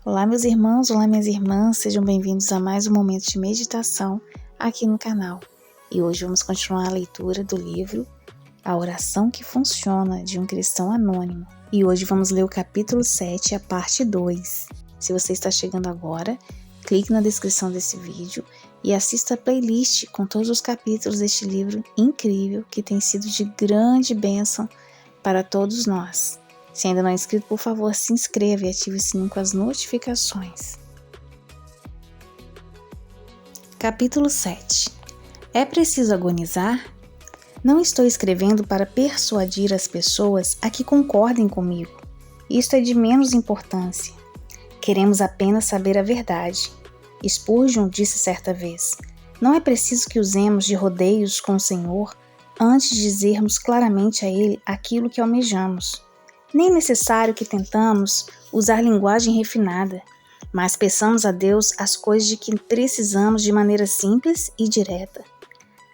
Olá, meus irmãos, olá, minhas irmãs, sejam bem-vindos a mais um momento de meditação aqui no canal. E hoje vamos continuar a leitura do livro A Oração que Funciona, de um Cristão Anônimo. E hoje vamos ler o capítulo 7, a parte 2. Se você está chegando agora, clique na descrição desse vídeo e assista a playlist com todos os capítulos deste livro incrível que tem sido de grande bênção para todos nós. Se ainda não é inscrito, por favor, se inscreva e ative o sininho com as notificações. Capítulo 7. É preciso agonizar? Não estou escrevendo para persuadir as pessoas a que concordem comigo. Isto é de menos importância. Queremos apenas saber a verdade. Spurgeon disse certa vez: não é preciso que usemos de rodeios com o Senhor antes de dizermos claramente a Ele aquilo que almejamos. Nem é necessário que tentamos usar linguagem refinada, mas peçamos a Deus as coisas de que precisamos de maneira simples e direta.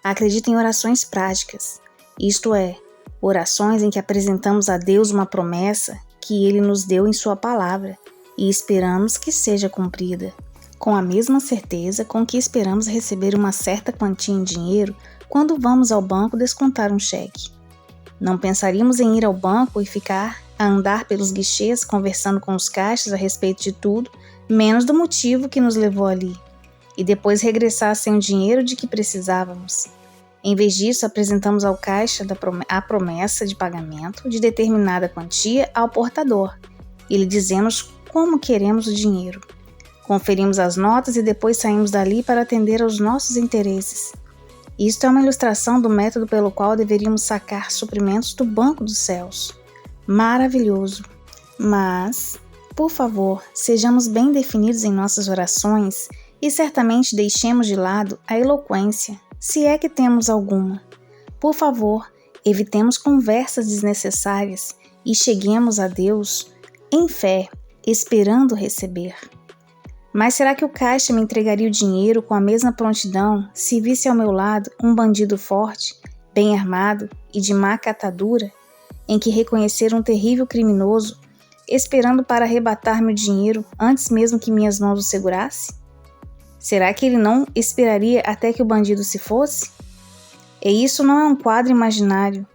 Acredito em orações práticas, isto é, orações em que apresentamos a Deus uma promessa que Ele nos deu em Sua palavra e esperamos que seja cumprida, com a mesma certeza com que esperamos receber uma certa quantia em dinheiro quando vamos ao banco descontar um cheque. Não pensaríamos em ir ao banco e ficar a andar pelos guichês conversando com os caixas a respeito de tudo, menos do motivo que nos levou ali, e depois regressar sem o dinheiro de que precisávamos. Em vez disso, apresentamos ao caixa a promessa de pagamento de determinada quantia ao portador e lhe dizemos como queremos o dinheiro. Conferimos as notas e depois saímos dali para atender aos nossos interesses. Isto é uma ilustração do método pelo qual deveríamos sacar suprimentos do banco dos céus. Maravilhoso! Mas, por favor, sejamos bem definidos em nossas orações e certamente deixemos de lado a eloquência, se é que temos alguma. Por favor, evitemos conversas desnecessárias e cheguemos a Deus em fé, esperando receber. Mas será que o caixa me entregaria o dinheiro com a mesma prontidão se visse ao meu lado um bandido forte, bem armado e de má catadura, em que reconhecer um terrível criminoso, esperando para arrebatar-me o dinheiro antes mesmo que minhas mãos o segurasse? Será que ele não esperaria até que o bandido se fosse? E isso não é um quadro imaginário.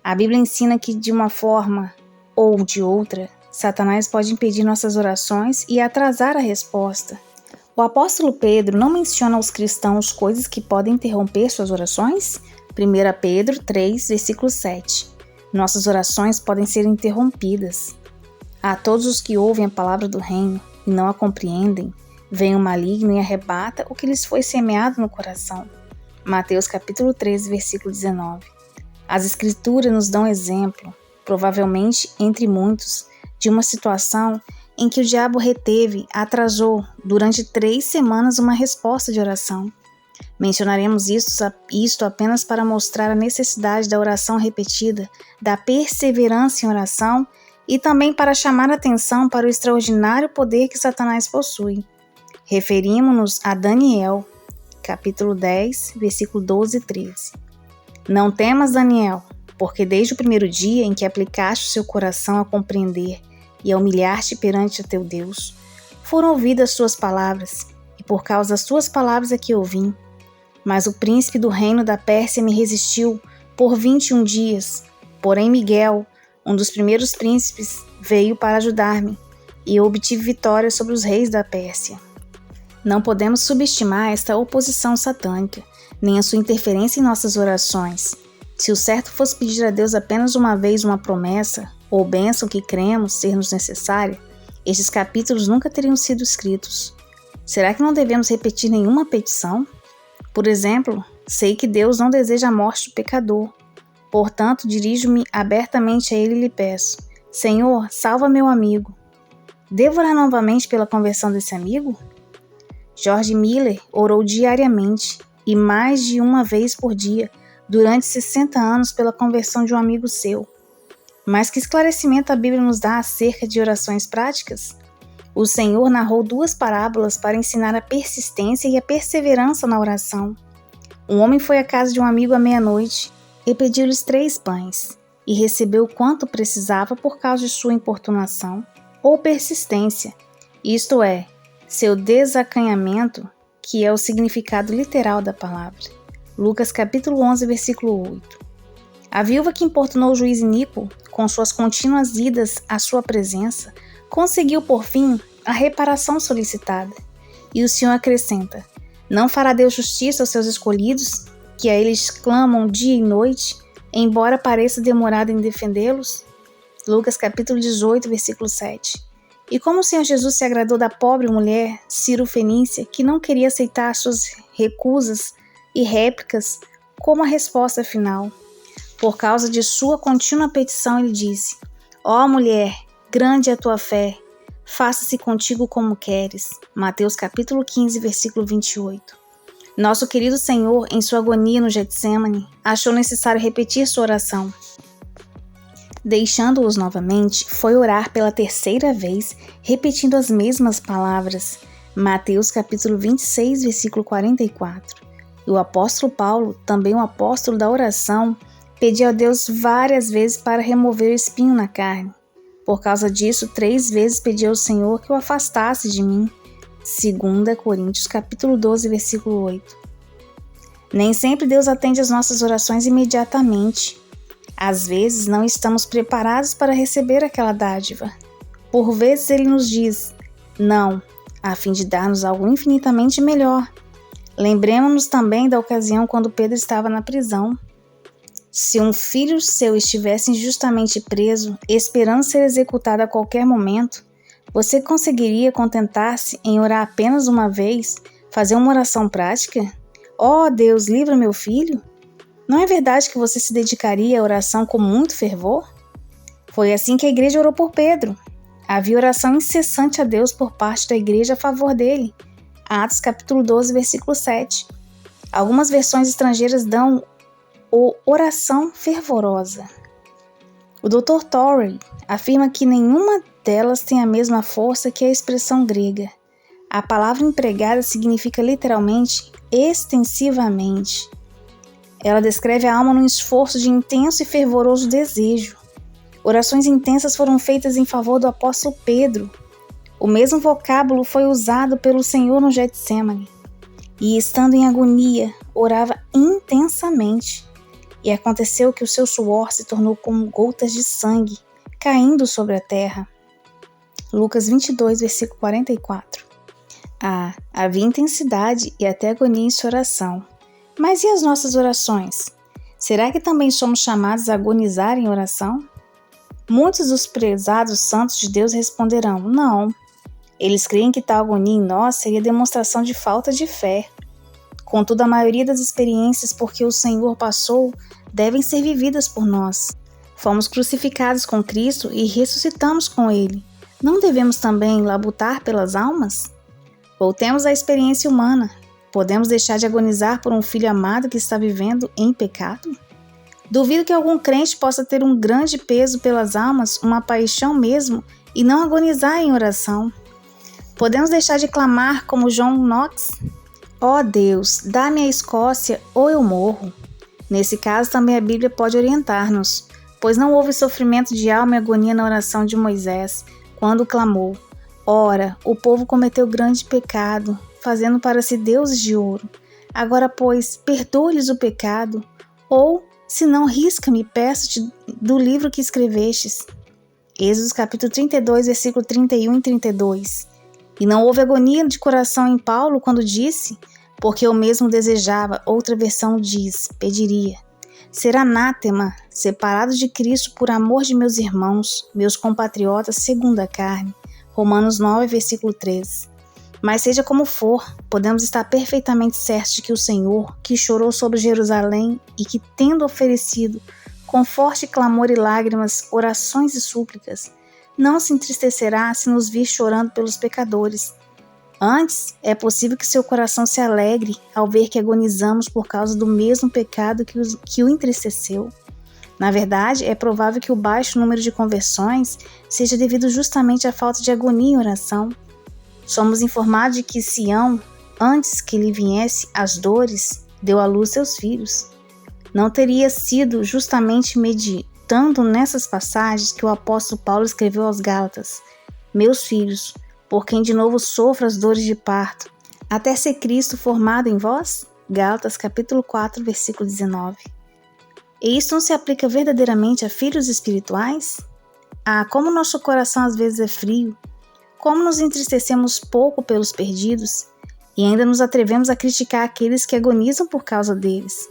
A Bíblia ensina que de uma forma ou de outra, Satanás pode impedir nossas orações e atrasar a resposta. O apóstolo Pedro não menciona aos cristãos coisas que podem interromper suas orações? 1 Pedro 3, versículo 7. Nossas orações podem ser interrompidas. A todos os que ouvem a palavra do reino e não a compreendem, vem o maligno e arrebata o que lhes foi semeado no coração. Mateus capítulo 13, versículo 19. As escrituras nos dão exemplo, provavelmente entre muitos, de uma situação em que o diabo atrasou durante 3 semanas uma resposta de oração. Mencionaremos isto apenas para mostrar a necessidade da oração repetida, da perseverança em oração e também para chamar a atenção para o extraordinário poder que Satanás possui. Referimos-nos a Daniel, capítulo 10, versículo 12 e 13. Não temas, Daniel, porque desde o primeiro dia em que aplicaste o seu coração a compreender e a humilhar-te perante o teu Deus, foram ouvidas suas palavras, e por causa das suas palavras é que eu vim. Mas o príncipe do reino da Pérsia me resistiu por 21 dias. Porém Miguel, um dos primeiros príncipes, veio para ajudar-me, e eu obtive vitória sobre os reis da Pérsia. Não podemos subestimar esta oposição satânica, nem a sua interferência em nossas orações. Se o certo fosse pedir a Deus apenas uma vez uma promessa, ou bênção que cremos ser-nos necessária, estes capítulos nunca teriam sido escritos. Será que não devemos repetir nenhuma petição? Por exemplo, sei que Deus não deseja a morte do pecador. Portanto, dirijo-me abertamente a Ele e lhe peço: Senhor, salva meu amigo. Devo orar novamente pela conversão desse amigo? George Miller orou diariamente e mais de uma vez por dia durante 60 anos pela conversão de um amigo seu. Mas que esclarecimento a Bíblia nos dá acerca de orações práticas? O Senhor narrou 2 parábolas para ensinar a persistência e a perseverança na oração. Um homem foi à casa de um amigo à meia-noite e pediu-lhes 3 pães, e recebeu quanto precisava por causa de sua importunação ou persistência, isto é, seu desacanhamento, que é o significado literal da palavra. Lucas capítulo 11, versículo 8. A viúva que importunou o juiz iníquo, com suas contínuas idas à sua presença, conseguiu por fim a reparação solicitada. E o Senhor acrescenta: não fará Deus justiça aos seus escolhidos, que a eles clamam dia e noite, embora pareça demorado em defendê-los? Lucas capítulo 18, versículo 7. E como o Senhor Jesus se agradou da pobre mulher Ciro-fenícia, que não queria aceitar suas recusas e réplicas como a resposta final. Por causa de sua contínua petição, ele disse: ó mulher, grande é a tua fé, faça-se contigo como queres. Mateus capítulo 15, versículo 28. Nosso querido Senhor, em sua agonia no Getsêmani, achou necessário repetir sua oração. Deixando-os novamente, foi orar pela terceira vez, repetindo as mesmas palavras. Mateus capítulo 26, versículo 44. E o apóstolo Paulo, também um apóstolo da oração, pediu a Deus várias vezes para remover o espinho na carne. Por causa disso, 3 vezes pediu ao Senhor que o afastasse de mim. 2 Coríntios capítulo 12, versículo 8. Nem sempre Deus atende às nossas orações imediatamente. Às vezes não estamos preparados para receber aquela dádiva. Por vezes Ele nos diz não, a fim de dar-nos algo infinitamente melhor. Lembremos-nos também da ocasião quando Pedro estava na prisão. Se um filho seu estivesse injustamente preso, esperando ser executado a qualquer momento, você conseguiria contentar-se em orar apenas uma vez, fazer uma oração prática? Ó Deus, livra meu filho? Não é verdade que você se dedicaria à oração com muito fervor? Foi assim que a igreja orou por Pedro. Havia oração incessante a Deus por parte da igreja a favor dele. Atos capítulo 12, versículo 7. Algumas versões estrangeiras dão o oração fervorosa. O Dr. Torrey afirma que nenhuma delas tem a mesma força que a expressão grega. A palavra empregada significa literalmente extensivamente. Ela descreve a alma num esforço de intenso e fervoroso desejo. Orações intensas foram feitas em favor do apóstolo Pedro. O mesmo vocábulo foi usado pelo Senhor no Getsêmani. E, estando em agonia, orava intensamente. E aconteceu que o seu suor se tornou como gotas de sangue, caindo sobre a terra. Lucas 22, versículo 44. Havia intensidade e até agonia em sua oração. Mas e as nossas orações? Será que também somos chamados a agonizar em oração? Muitos dos prezados santos de Deus responderão: não. Eles creem que tal agonia em nós seria demonstração de falta de fé. Contudo, a maioria das experiências por que o Senhor passou devem ser vividas por nós. Fomos crucificados com Cristo e ressuscitamos com Ele. Não devemos também labutar pelas almas? Voltemos à experiência humana. Podemos deixar de agonizar por um filho amado que está vivendo em pecado? Duvido que algum crente possa ter um grande peso pelas almas, uma paixão mesmo, e não agonizar em oração. Podemos deixar de clamar como John Knox? Ó Deus, dá-me a Escócia ou eu morro. Nesse caso também a Bíblia pode orientar-nos, pois não houve sofrimento de alma e agonia na oração de Moisés, quando clamou: ora, o povo cometeu grande pecado, fazendo para si deuses de ouro. Agora, pois, perdoa-lhes o pecado, ou, se não, risca-me, peço-te do livro que escrevestes. Êxodo capítulo 32, versículo 31 e 32. E não houve agonia de coração em Paulo quando disse: porque eu mesmo desejava, outra versão diz, pediria, ser anátema, separado de Cristo por amor de meus irmãos, meus compatriotas segundo a carne. Romanos 9, versículo 13. Mas seja como for, podemos estar perfeitamente certos de que o Senhor, que chorou sobre Jerusalém e que, tendo oferecido, com forte clamor e lágrimas, orações e súplicas, não se entristecerá se nos vir chorando pelos pecadores. Antes, é possível que seu coração se alegre ao ver que agonizamos por causa do mesmo pecado que o entristeceu. Na verdade, é provável que o baixo número de conversões seja devido justamente à falta de agonia em oração. Somos informados de que Sião, antes que lhe viesse as dores, deu à luz seus filhos. Não teria sido justamente meditando nessas passagens que o apóstolo Paulo escreveu aos Gálatas: meus filhos, por quem de novo sofra as dores de parto, até ser Cristo formado em vós? Gálatas capítulo 4, versículo 19. E isso não se aplica verdadeiramente a filhos espirituais? Como nosso coração às vezes é frio, como nos entristecemos pouco pelos perdidos e ainda nos atrevemos a criticar aqueles que agonizam por causa deles.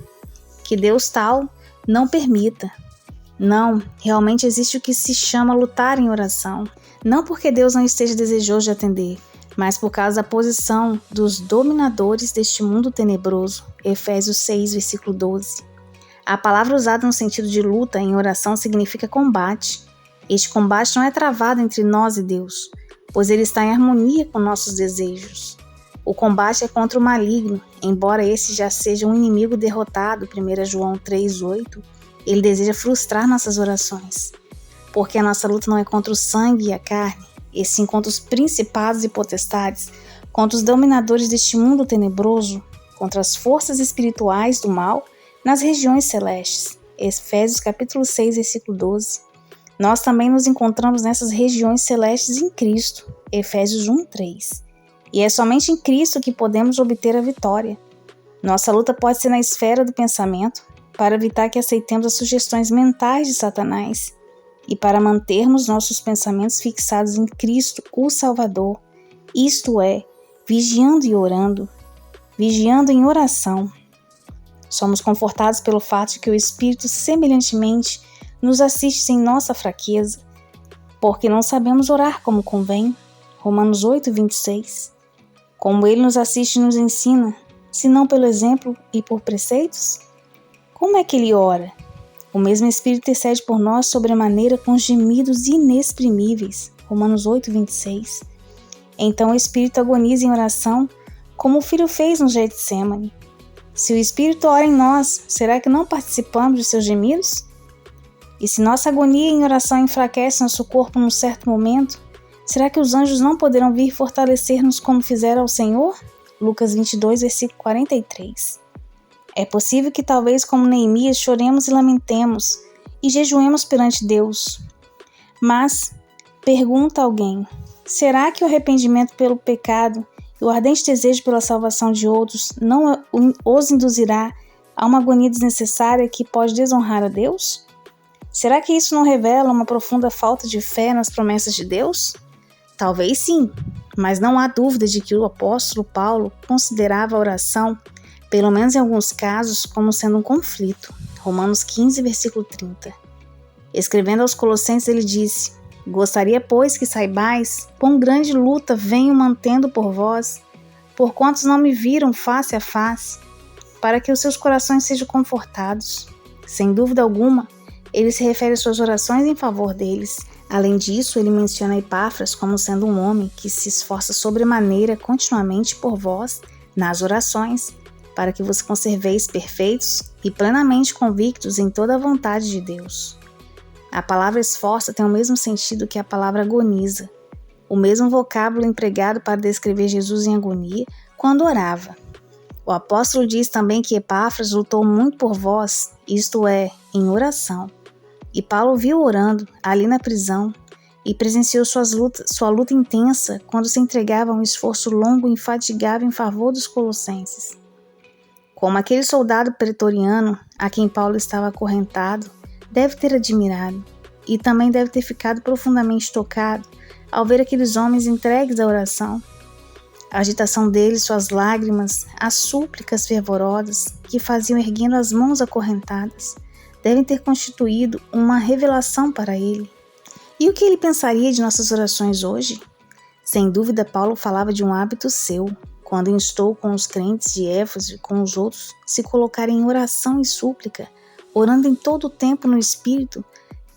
Que Deus tal não permita. Não, realmente existe o que se chama lutar em oração. Não porque Deus não esteja desejoso de atender, mas por causa da posição dos dominadores deste mundo tenebroso. Efésios 6, versículo 12. A palavra usada no sentido de luta em oração significa combate. Este combate não é travado entre nós e Deus, pois ele está em harmonia com nossos desejos. O combate é contra o maligno, embora esse já seja um inimigo derrotado, 1 João 3,8, ele deseja frustrar nossas orações, porque a nossa luta não é contra o sangue e a carne, e sim contra os principados e potestades, contra os dominadores deste mundo tenebroso, contra as forças espirituais do mal nas regiões celestes. Efésios capítulo 6, versículo 12. Nós também nos encontramos nessas regiões celestes em Cristo. Efésios 1, 3. E é somente em Cristo que podemos obter a vitória. Nossa luta pode ser na esfera do pensamento, para evitar que aceitemos as sugestões mentais de Satanás e para mantermos nossos pensamentos fixados em Cristo, o Salvador, isto é, vigiando e orando, vigiando em oração. Somos confortados pelo fato de que o Espírito semelhantemente nos assiste em nossa fraqueza, porque não sabemos orar como convém. Romanos 8, 26. Como ele nos assiste e nos ensina, se não pelo exemplo e por preceitos? Como é que ele ora? O mesmo Espírito intercede por nós sobremaneira com gemidos inexprimíveis. Romanos 8, 26. Então o Espírito agoniza em oração, como o Filho fez no Getsêmani. Se o Espírito ora em nós, será que não participamos de seus gemidos? E se nossa agonia em oração enfraquece nosso corpo num certo momento, será que os anjos não poderão vir fortalecer-nos como fizeram ao Senhor? Lucas 22, versículo 43. É possível que talvez como Neemias choremos e lamentemos e jejuemos perante Deus. Mas, pergunta alguém, será que o arrependimento pelo pecado e o ardente desejo pela salvação de outros não os induzirá a uma agonia desnecessária que pode desonrar a Deus? Será que isso não revela uma profunda falta de fé nas promessas de Deus? Talvez sim, mas não há dúvida de que o apóstolo Paulo considerava a oração, pelo menos em alguns casos, como sendo um conflito. Romanos 15, versículo 30. Escrevendo aos Colossenses, ele disse: Gostaria, pois, que saibais quão grande luta venho mantendo por vós, por quantos não me viram face a face, para que os seus corações sejam confortados. Sem dúvida alguma, ele se refere às suas orações em favor deles. Além disso, ele menciona Epáfras como sendo um homem que se esforça sobremaneira continuamente por vós nas orações, para que vos conserveis perfeitos e plenamente convictos em toda a vontade de Deus. A palavra esforça tem o mesmo sentido que a palavra agoniza, o mesmo vocábulo empregado para descrever Jesus em agonia quando orava. O apóstolo diz também que Epáfras lutou muito por vós, isto é, em oração. E Paulo viu orando ali na prisão e presenciou sua luta intensa quando se entregava a um esforço longo e infatigável em favor dos colossenses. Como aquele soldado pretoriano a quem Paulo estava acorrentado, deve ter admirado e também deve ter ficado profundamente tocado ao ver aqueles homens entregues à oração. A agitação deles, suas lágrimas, as súplicas fervorosas que faziam erguendo as mãos acorrentadas, devem ter constituído uma revelação para ele. E o que ele pensaria de nossas orações hoje? Sem dúvida, Paulo falava de um hábito seu, quando instou com os crentes de Éfeso e com os outros se colocarem em oração e súplica, orando em todo o tempo no Espírito,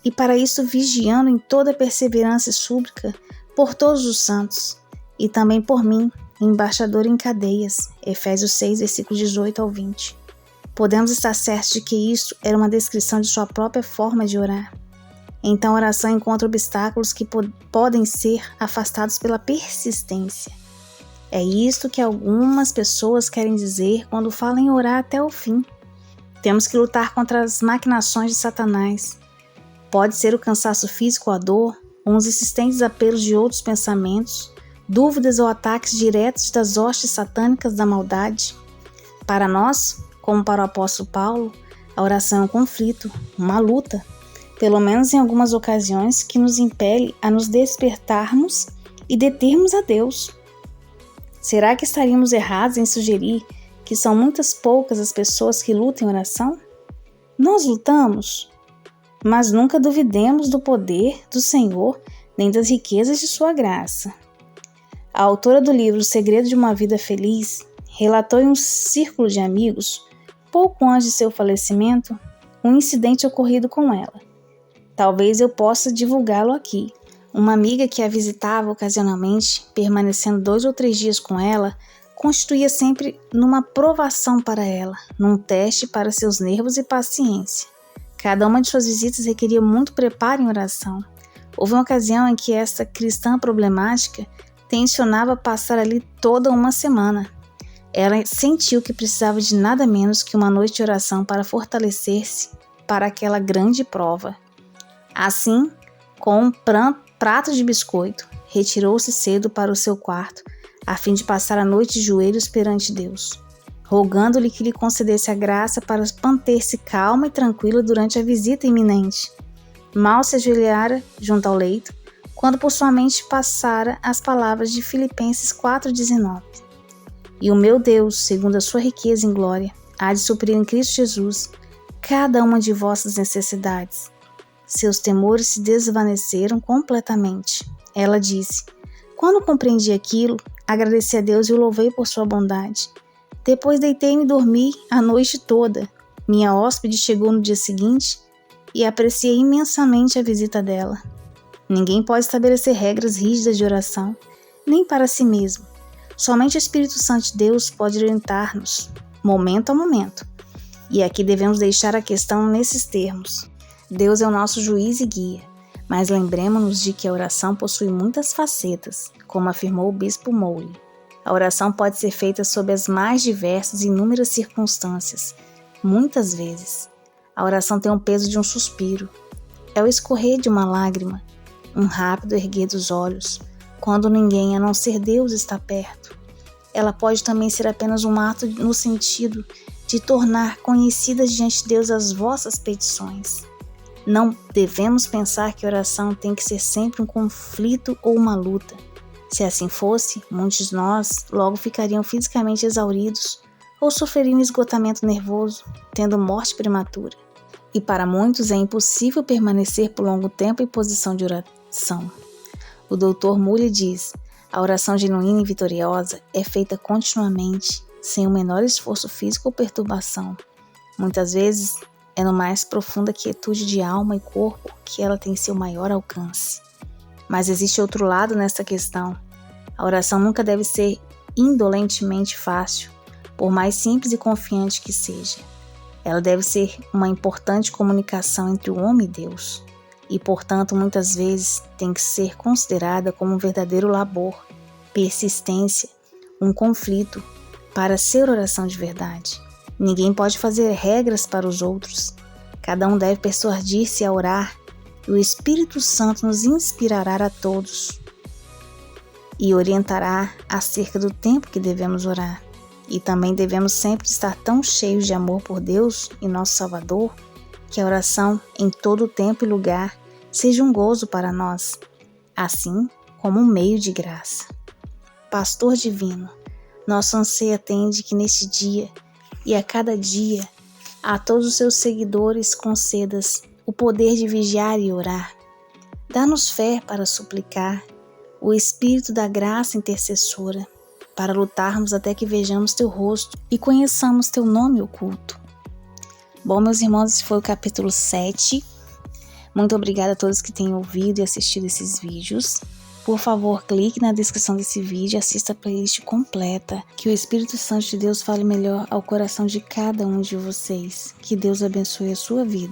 e para isso vigiando em toda perseverança e súplica por todos os santos, e também por mim, embaixador em cadeias. Efésios 6, versículos 18 ao 20. Podemos estar certos de que isto era uma descrição de sua própria forma de orar. Então a oração encontra obstáculos que podem ser afastados pela persistência. É isto que algumas pessoas querem dizer quando falam em orar até o fim. Temos que lutar contra as maquinações de Satanás. Pode ser o cansaço físico ou a dor, ou os insistentes apelos de outros pensamentos, dúvidas ou ataques diretos das hostes satânicas da maldade. Para nós, como para o apóstolo Paulo, a oração é um conflito, uma luta, pelo menos em algumas ocasiões, que nos impele a nos despertarmos e determos a Deus. Será que estaríamos errados em sugerir que são muitas poucas as pessoas que lutam em oração? Nós lutamos, mas nunca duvidemos do poder do Senhor nem das riquezas de sua graça. A autora do livro O Segredo de uma Vida Feliz relatou em um círculo de amigos, pouco antes de seu falecimento, um incidente ocorrido com ela. Talvez eu possa divulgá-lo aqui. Uma amiga que a visitava ocasionalmente, permanecendo 2 ou 3 dias com ela, constituía sempre numa provação para ela, num teste para seus nervos e paciência. Cada uma de suas visitas requeria muito preparo em oração. Houve uma ocasião em que esta cristã problemática tensionava passar ali toda uma semana. Ela sentiu que precisava de nada menos que uma noite de oração para fortalecer-se para aquela grande prova. Assim, com um prato de biscoito, retirou-se cedo para o seu quarto, a fim de passar a noite de joelhos perante Deus, rogando-lhe que lhe concedesse a graça para manter-se calma e tranquila durante a visita iminente. Mal se ajoelhara junto ao leito, quando por sua mente passara as palavras de Filipenses 4,19. E o meu Deus, segundo a sua riqueza em glória, há de suprir em Cristo Jesus cada uma de vossas necessidades. Seus temores se desvaneceram completamente. Ela disse: quando compreendi aquilo, agradeci a Deus e o louvei por sua bondade. Depois deitei-me e dormi a noite toda. Minha hóspede chegou no dia seguinte e apreciei imensamente a visita dela. Ninguém pode estabelecer regras rígidas de oração, nem para si mesmo. Somente o Espírito Santo de Deus pode orientar-nos, momento a momento. E aqui devemos deixar a questão nesses termos. Deus é o nosso juiz e guia, mas lembremos-nos de que a oração possui muitas facetas, como afirmou o bispo Mowley. A oração pode ser feita sob as mais diversas e inúmeras circunstâncias. Muitas vezes, a oração tem o peso de um suspiro. É o escorrer de uma lágrima, um rápido erguer dos olhos, quando ninguém a não ser Deus está perto. Ela pode também ser apenas um ato no sentido de tornar conhecidas diante de Deus as vossas petições. Não devemos pensar que a oração tem que ser sempre um conflito ou uma luta. Se assim fosse, muitos de nós logo ficariam fisicamente exauridos ou sofreriam esgotamento nervoso, tendo morte prematura. E para muitos é impossível permanecer por longo tempo em posição de oração. O Dr. Mowley diz: a oração genuína e vitoriosa é feita continuamente, sem o menor esforço físico ou perturbação. Muitas vezes é no mais profunda quietude de alma e corpo que ela tem seu maior alcance. Mas existe outro lado nesta questão. A oração nunca deve ser indolentemente fácil, por mais simples e confiante que seja. Ela deve ser uma importante comunicação entre o homem e Deus, e, portanto, muitas vezes tem que ser considerada como um verdadeiro labor, persistência, um conflito, para ser oração de verdade. Ninguém pode fazer regras para os outros. Cada um deve persuadir-se a orar, e o Espírito Santo nos inspirará a todos e orientará acerca do tempo que devemos orar. E também devemos sempre estar tão cheios de amor por Deus e nosso Salvador, que a oração em todo tempo e lugar seja um gozo para nós, assim como um meio de graça. Pastor divino, nosso anseio atende que neste dia e a cada dia a todos os seus seguidores concedas o poder de vigiar e orar. Dá-nos fé para suplicar, o Espírito da graça intercessora, para lutarmos até que vejamos teu rosto e conheçamos teu nome oculto. Bom, meus irmãos, esse foi o capítulo 7. Muito obrigada a todos que têm ouvido e assistido esses vídeos. Por favor, clique na descrição desse vídeo e assista a playlist completa. Que o Espírito Santo de Deus fale melhor ao coração de cada um de vocês. Que Deus abençoe a sua vida.